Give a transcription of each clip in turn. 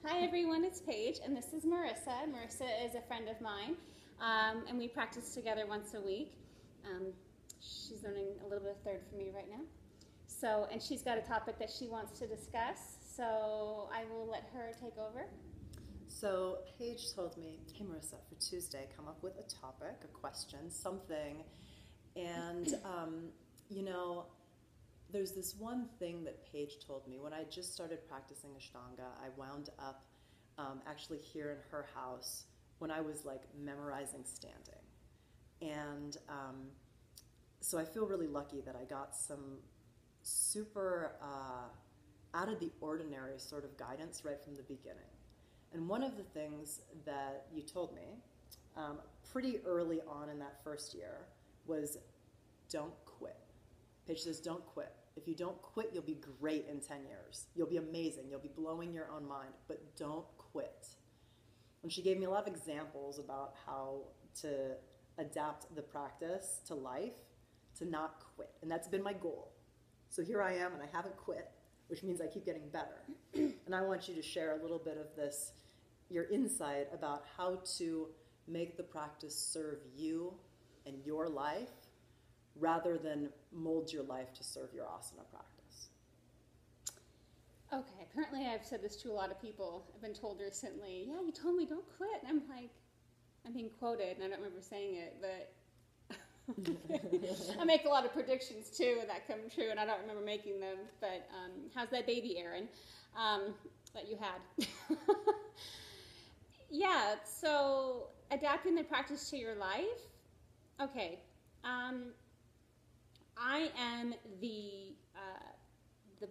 Hi everyone, it's Paige, and this is Marissa. Marissa is a friend of mine, and we practice together once a week. She's learning a little bit of third from me right now. So, and she's got a topic that she wants to discuss, so I will let her take over. So Paige told me, hey Marissa, for Tuesday, come up with a topic, a question, something, and there's this one thing that Paige told me. When I just started practicing Ashtanga, I wound up actually here in her house when I was like memorizing standing. And so I feel really lucky that I got some super out of the ordinary sort of guidance right from the beginning. And one of the things that you told me pretty early on in that first year was don't quit. Paige says, don't quit. If you don't quit, you'll be great in 10 years. You'll be amazing. You'll be blowing your own mind, but don't quit. And she gave me a lot of examples about how to adapt the practice to life, to not quit. And that's been my goal. So here I am, and I haven't quit, which means I keep getting better. And I want you to share a little bit of this, your insight about how to make the practice serve you and your life rather than mold your life to serve your asana practice. Okay, apparently I've said this to a lot of people. I've been told recently, yeah, you told me don't quit. And I'm like, I'm being quoted, and I don't remember saying it, but I make a lot of predictions too, and that come true, and I don't remember making them. But how's that baby, Aaron, that you had? Yeah, so adapting the practice to your life. Okay. I am the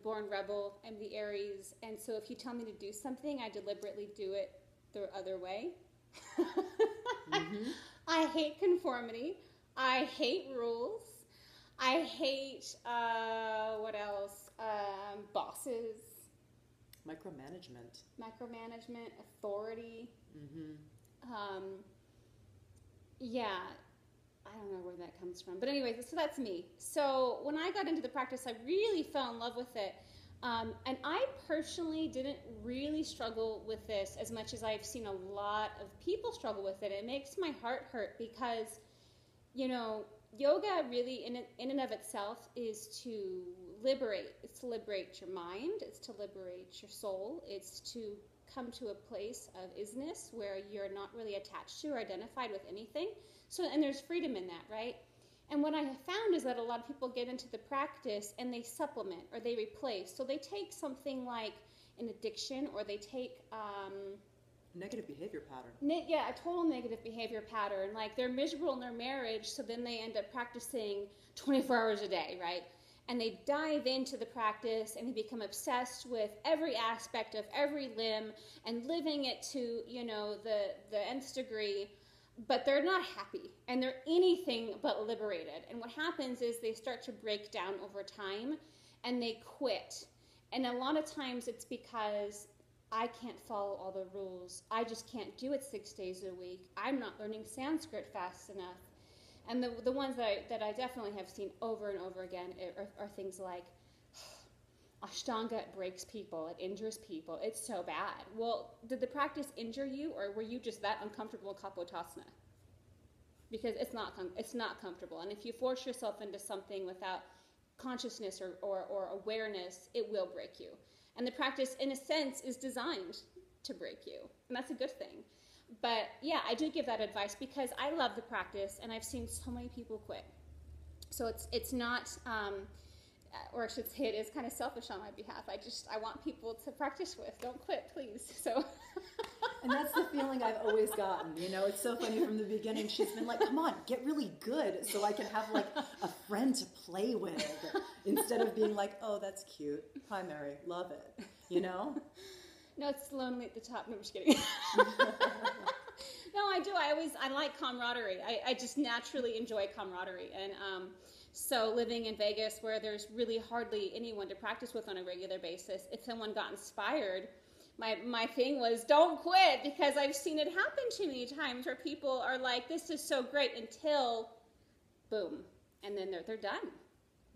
born rebel. I'm the Aries, and so if you tell me to do something, I deliberately do it the other way. I hate conformity. I hate rules. I hate what else? Bosses. Micromanagement. Authority. Yeah. I don't know where that comes from. But anyways, so that's me. So when I got into the practice, I really fell in love with it. And I personally didn't really struggle with this as much as I've seen a lot of people struggle with it. It makes my heart hurt because, yoga really in and of itself is to liberate. It's to liberate your mind. It's to liberate your soul. It's to come to a place of isness where you're not really attached to or identified with anything. So, and there's freedom in that, right? And what I have found is that a lot of people get into the practice and they supplement or they replace. So they take something like an addiction, or they take negative behavior pattern. A total negative behavior pattern. Like they're miserable in their marriage, so then they end up practicing 24 hours a day, right? And they dive into the practice and they become obsessed with every aspect of every limb and living it to, the nth degree. But they're not happy, and they're anything but liberated. And what happens is they start to break down over time, and they quit. And a lot of times it's because I can't follow all the rules. I just can't do it 6 days a week. I'm not learning Sanskrit fast enough. And the ones that I definitely have seen over and over again are things like, Ashtanga breaks people, it injures people, it's so bad. Well, did the practice injure you, or were you just that uncomfortable in Kapotasana? Because it's not comfortable. And if you force yourself into something without consciousness or awareness, it will break you. And the practice, in a sense, is designed to break you. And that's a good thing. But yeah, I do give that advice because I love the practice, and I've seen so many people quit. So it's not... or I should say it is kind of selfish on my behalf. I want people to practice with. Don't quit, please. So. And that's the feeling I've always gotten. It's so funny from the beginning. She's been like, come on, get really good so I can have like a friend to play with instead of being like, oh, that's cute. Hi, Mary. Love it. No, it's lonely at the top. No, I'm just kidding. No, I do. I like camaraderie. I just naturally enjoy camaraderie. And, so living in Vegas where there's really hardly anyone to practice with on a regular basis, if someone got inspired, my thing was don't quit, because I've seen it happen too many times where people are like, this is so great, until boom, and then they're done.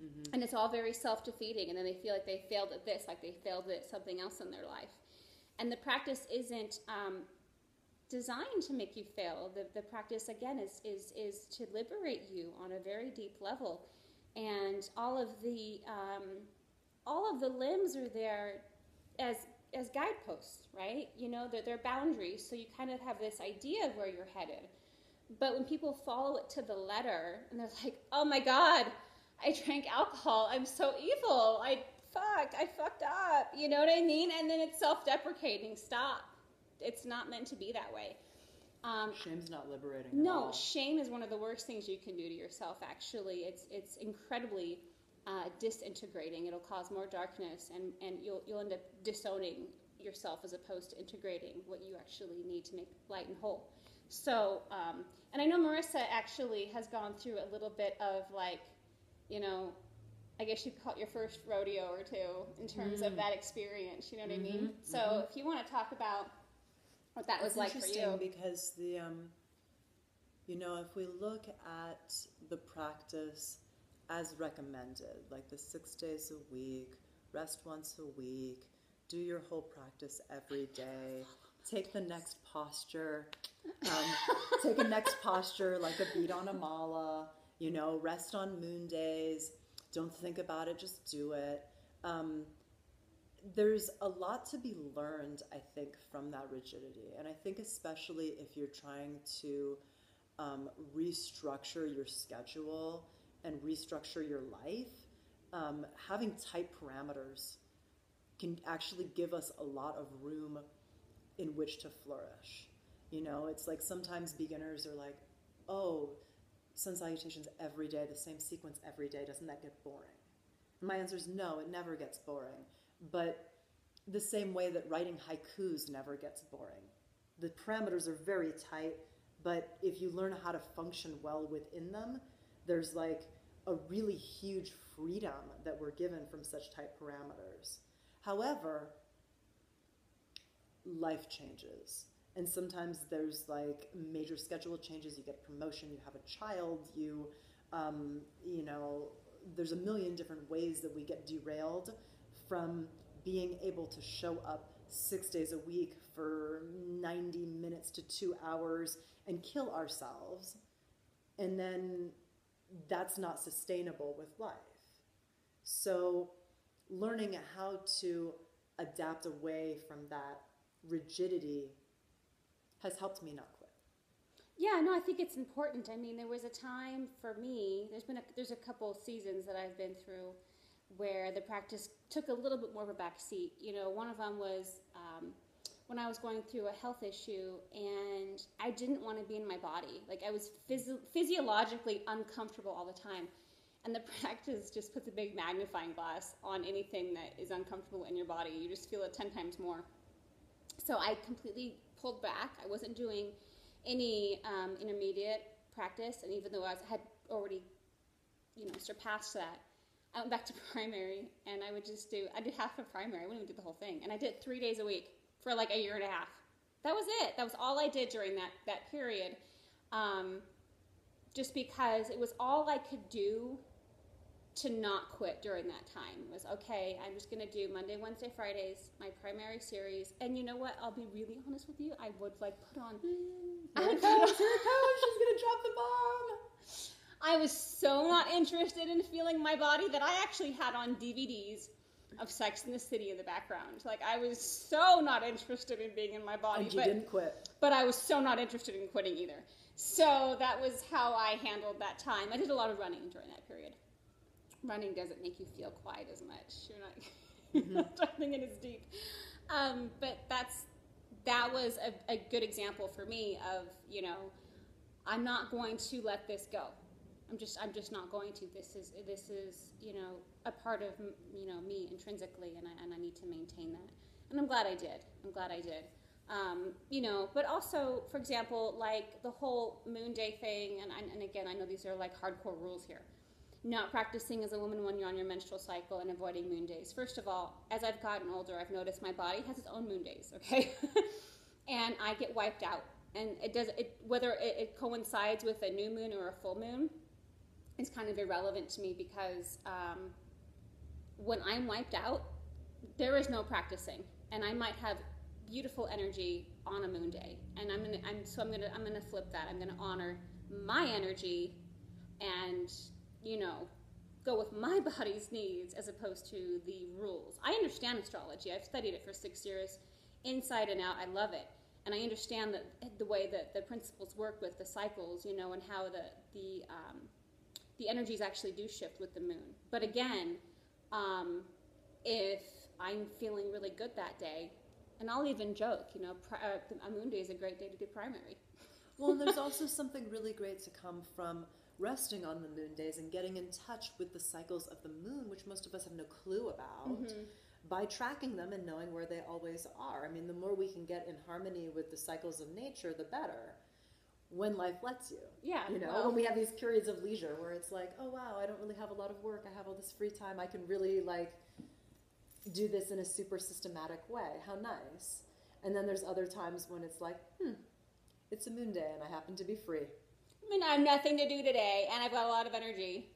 Mm-hmm. And it's all very self-defeating, and then they feel like they failed at this, like they failed at something else in their life. And the practice isn't designed to make you fail. The practice, again, is to liberate you on a very deep level. And all of the limbs are there as guideposts, right? You know, they're boundaries, so you kind of have this idea of where you're headed. But when people follow it to the letter, and they're like, oh my God, I drank alcohol, I'm so evil, I fucked up, you know what I mean? And then it's self-deprecating. Stop. It's not meant to be that way. Shame's not liberating at No, all. shame is one of the worst things you can do to yourself, actually. It's incredibly disintegrating. It'll cause more darkness, and you'll end up disowning yourself as opposed to integrating what you actually need to make light and whole. So, and I know Marissa actually has gone through a little bit of, like, you know, I guess you'd call it your first rodeo or two in terms of that experience, you know what I mean? So if you want to talk about what that was like for you. It's interesting because the, you know, if we look at the practice as recommended, like the 6 days a week, rest once a week, do your whole practice every day, take the next posture, take a next posture like a beat on a mala, you know, rest on moon days, don't think about it, just do it. There's a lot to be learned, I think, from that rigidity. And I think especially if you're trying to restructure your schedule and restructure your life, having tight parameters can actually give us a lot of room in which to flourish. You know, it's like sometimes beginners are like, oh, sun salutations every day, the same sequence every day, doesn't that get boring? And my answer is no, it never gets boring. But the same way that writing haikus never gets boring. The parameters are very tight, but if you learn how to function well within them, there's like a really huge freedom that we're given from such tight parameters. However, life changes. And sometimes there's like major schedule changes. You get a promotion, you have a child, you know, there's a million different ways that we get derailed from being able to show up 6 days a week for 90 minutes to 2 hours and kill ourselves. And then that's not sustainable with life. So learning how to adapt away from that rigidity has helped me not quit. Yeah, no, I think it's important. I mean, there was a time for me, there's a couple seasons that I've been through where the practice took a little bit more of a back seat. You know, one of them was when I was going through a health issue and I didn't want to be in my body. Like, I was physiologically uncomfortable all the time. And the practice just puts a big magnifying glass on anything that is uncomfortable in your body. You just feel it 10 times more. So I completely pulled back. I wasn't doing any intermediate practice, and even though I had already, you know, surpassed that, I went back to primary, and I did half of primary. I wouldn't even do the whole thing, and I did 3 days a week for like a year and a half. That was it. That was all I did during that period, just because it was all I could do to not quit during that time. It was, okay, I'm just going to do Monday, Wednesday, Fridays, my primary series. And you know what? I'll be really honest with you. I would like put on... Here it comes, she's going to drop the bomb. I was so not interested in feeling my body that I actually had on DVDs of Sex and the City in the background. Like, I was so not interested in being in my body. And you didn't quit. But I was so not interested in quitting either. So that was how I handled that time. I did a lot of running during that period. Running doesn't make you feel quite as much. You're not diving in as deep. But that was a good example for me of, you know, I'm not going to let this go. I'm just not going to. This is you know, a part of, you know, me intrinsically, and I need to maintain that. And I'm glad I did. You know, but also, for example, like the whole moon day thing, and again, I know these are like hardcore rules here. Not practicing as a woman when you're on your menstrual cycle and avoiding moon days. First of all, as I've gotten older, I've noticed my body has its own moon days, okay? And I get wiped out. And whether it coincides with a new moon or a full moon is kind of irrelevant to me, because when I'm wiped out, there is no practicing. And I might have beautiful energy on a moon day, and I'm gonna flip that. I'm gonna honor my energy, and go with my body's needs as opposed to the rules. I understand astrology. I've studied it for 6 years, inside and out. I love it, and I understand the way that the principles work with the cycles, and how the energies actually do shift with the moon. But again, if I'm feeling really good that day, and I'll even joke, a moon day is a great day to do primary. Well, and there's also something really great to come from resting on the moon days and getting in touch with the cycles of the moon, which most of us have no clue about, by tracking them and knowing where they always are. I mean, the more we can get in harmony with the cycles of nature, the better. When life lets you. Yeah. When we have these periods of leisure where it's like, oh wow, I don't really have a lot of work, I have all this free time, I can really do this in a super systematic way. How nice. And then there's other times when it's like, it's a moon day and I happen to be free. I mean, I have nothing to do today and I've got a lot of energy.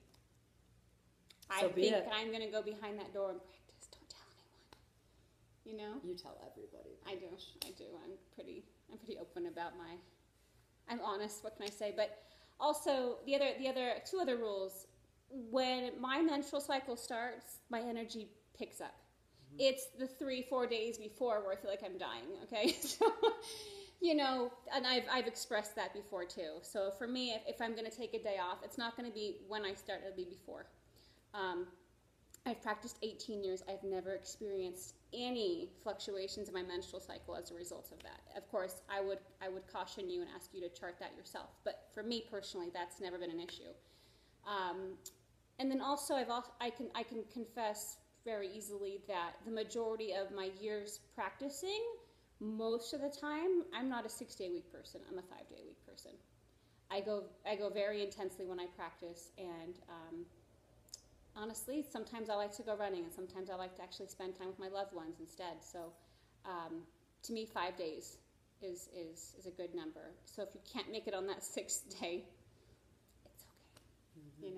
I think I'm going to go behind that door and practice. Don't tell anyone. You tell everybody. I do. I'm pretty open about I'm honest, what can I say? But also the other two other rules. When my menstrual cycle starts, my energy picks up. It's the 3-4 days before where I feel like I'm dying, okay? So, and I've expressed that before too. So for me, if I'm going to take a day off, it's not going to be when I start, it'll be before. I've practiced 18 years. I've never experienced any fluctuations in my menstrual cycle as a result of that. Of course, I would caution you and ask you to chart that yourself. But for me personally, that's never been an issue. And then also, I can confess very easily that the majority of my years practicing, most of the time, I'm not a 6-day-a-week person. I'm a 5-day-a-week person. I go very intensely when I practice, and honestly, sometimes I like to go running, and sometimes I like to actually spend time with my loved ones instead. So, to me, 5 days is a good number. So if you can't make it on that 6th day, it's okay.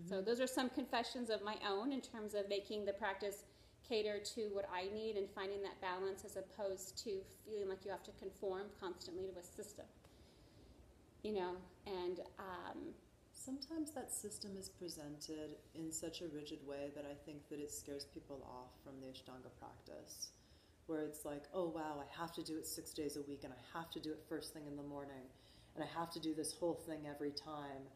So those are some confessions of my own in terms of making the practice cater to what I need and finding that balance as opposed to feeling like you have to conform constantly to a system. And sometimes that system is presented in such a rigid way that I think that it scares people off from the Ashtanga practice, where it's like, oh wow, I have to do it 6 days a week, and I have to do it first thing in the morning, and I have to do this whole thing every time.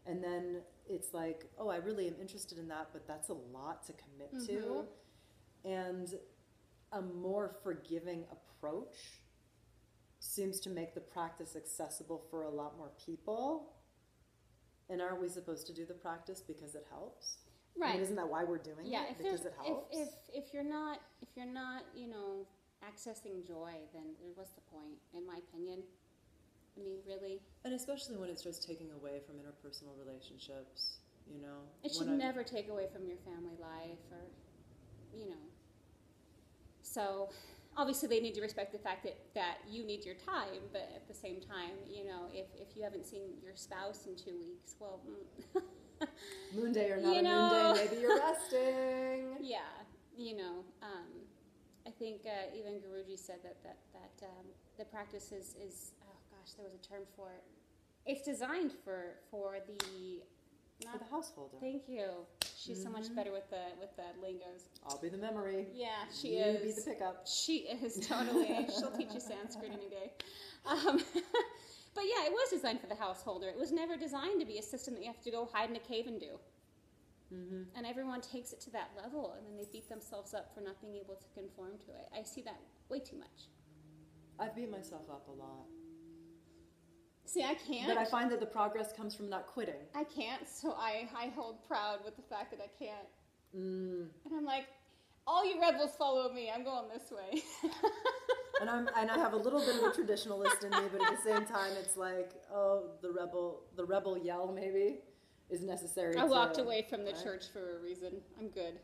And then it's like, oh, I really am interested in that, but that's a lot to commit to. And a more forgiving approach seems to make the practice accessible for a lot more people. And aren't we supposed to do the practice because it helps? Right. I mean, isn't that why we're doing it? Because it helps? If you're not, accessing joy, then what's the point, in my opinion? I mean, really. And especially when it starts taking away from interpersonal relationships, It should never take away from your family life or, So, obviously they need to respect the fact that you need your time, but at the same time, if you haven't seen your spouse in 2 weeks, well... moon day or not a moon day, maybe you're resting. Yeah, I think even Guruji said that the practice is there was a term for it. It's designed for the householder. Thank you. She's so much better with the lingos. I'll be the memory. Yeah, she you is. You be the pickup. She is, totally. She'll teach you Sanskrit any day. But yeah, it was designed for the householder. It was never designed to be a system that you have to go hide in a cave and do. And everyone takes it to that level, and then they beat themselves up for not being able to conform to it. I see that way too much. I've beat myself up a lot. See, I can't. But I find that the progress comes from not quitting. I can't, so I hold proud with the fact that I can't. And I'm like, all you rebels follow me. I'm going this way. and I have a little bit of a traditionalist in me, but at the same time, it's like, oh, the rebel yell maybe is necessary. I walked away from the church for a reason. I'm good.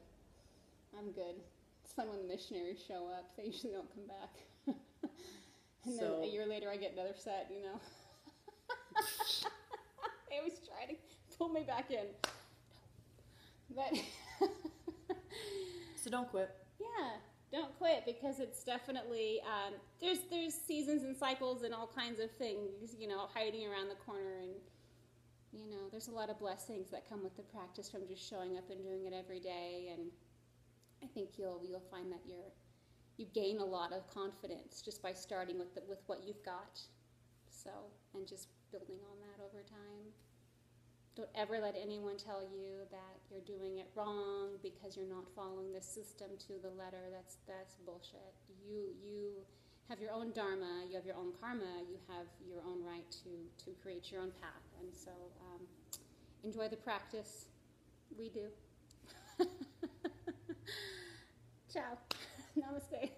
It's fun when the missionaries show up. They usually don't come back. And then a year later, I get another set. They always try to pull me back in. But so don't quit. Yeah. Don't quit, because it's definitely there's seasons and cycles and all kinds of things, hiding around the corner, and there's a lot of blessings that come with the practice from just showing up and doing it every day. And I think you'll find that you gain a lot of confidence just by starting with what you've got. So, and just building on that over time. Don't ever let anyone tell you that you're doing it wrong because you're not following the system to the letter. That's bullshit. You have your own dharma, you have your own karma, you have your own right to create your own path. And so enjoy the practice. We do. Ciao. Namaste.